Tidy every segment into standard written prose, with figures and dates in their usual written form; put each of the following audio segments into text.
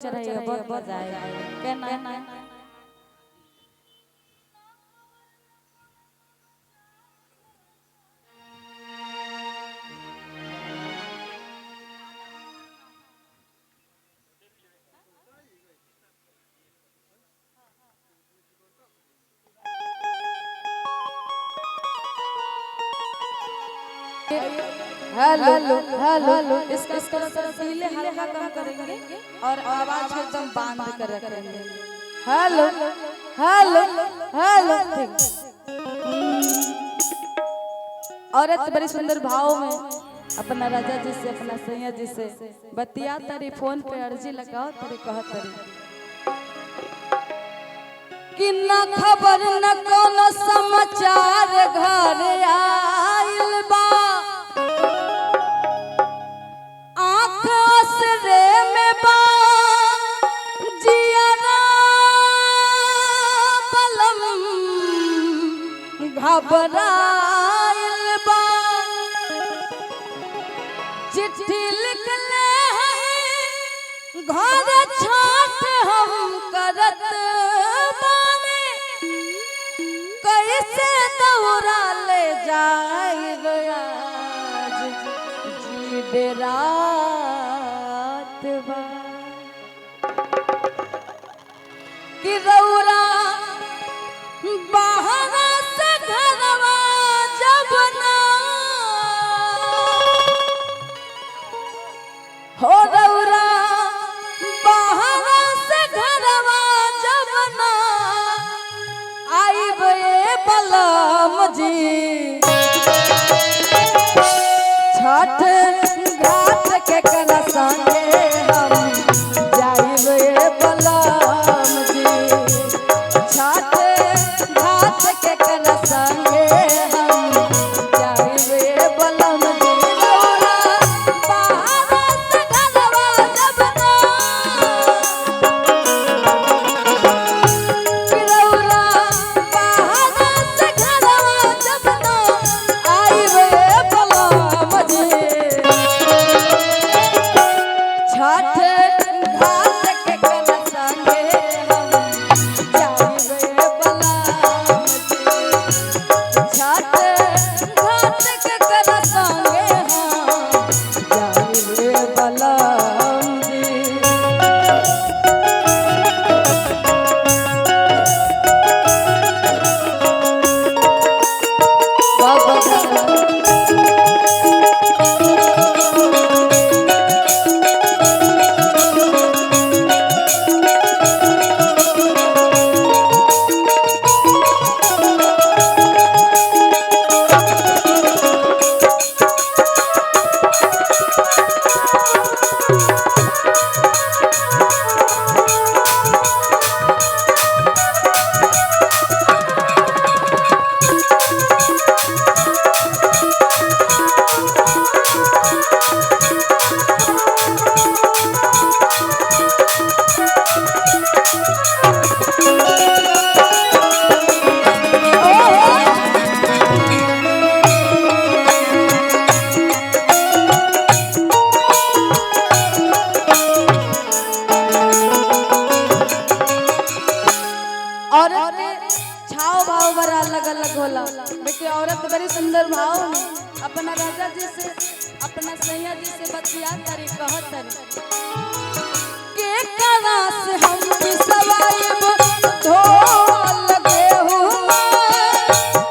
चढ़ाइए बजाए केना hello hello इसका सीले हल्का कम करेंगे और आवाज एकदम बांध कर रखेंगे। हेलो हेलो हेलो औरत बड़ी सुंदर भाव में अपना राजा जी से अपना सैया जी से बतिया तारी फोन पे अर्जी लगाओ तारी कह तारी कि न खबर न कोनो समाचार घर आइल बा घबराइल बा चिट्ठी लिखले हैं घर छाट हम करत बाने कैसे दौरा ले जाइब आज जी डेरात बा कि रौरा बाहर हो रौरा बाहर से घरवा जब ना आइब ए बलम जी छठ घाट के कर संगे हम जाइब ए बलम जी छठ घाट के कर संगे हम जाइब ए बलम जी अलग होला देखिए औरत बड़ी सुंदर भाव में अपना राजा जी से अपना सैया जी से बतिया तारी कहत तारी के करा से हम की सवाई ढोल लगे हुआ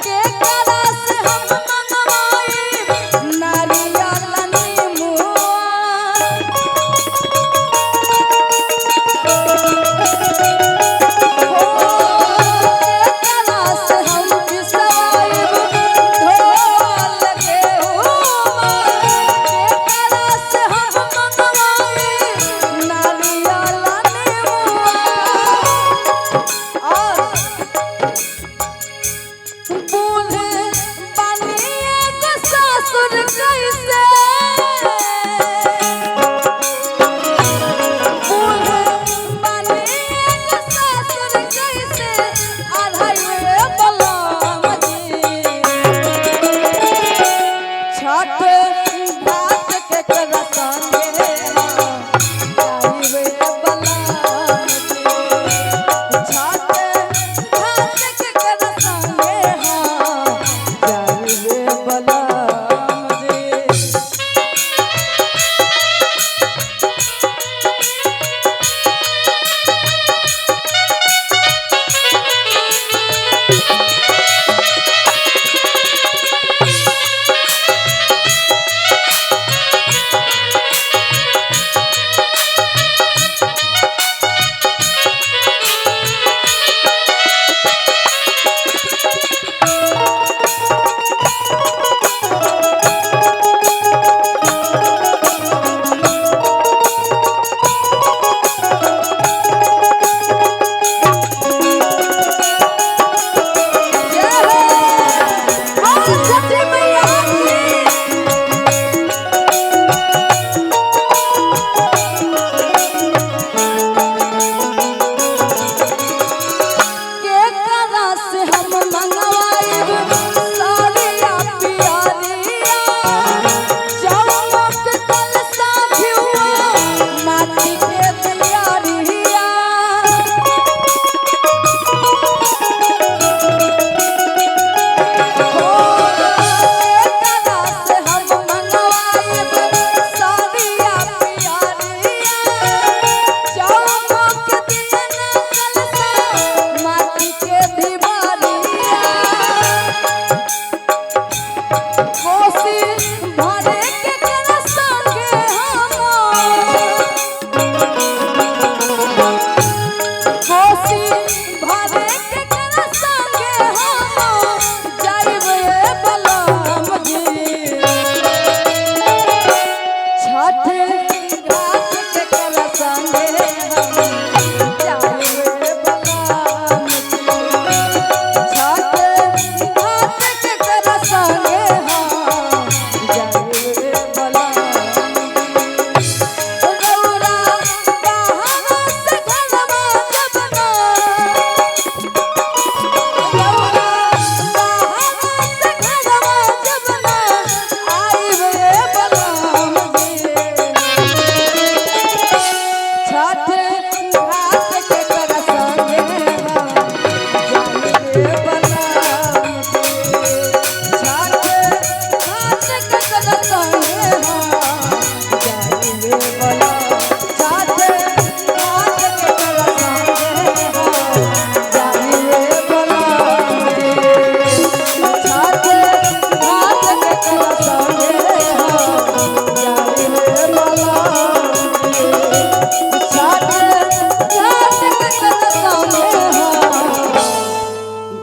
के करा से हम मनवाई नारियल नीमुआ la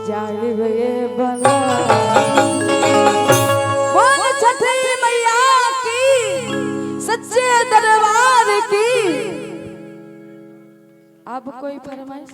जाड़े बला बोल छठी मैया की सच्चे दरबार की। अब कोई फरमाइश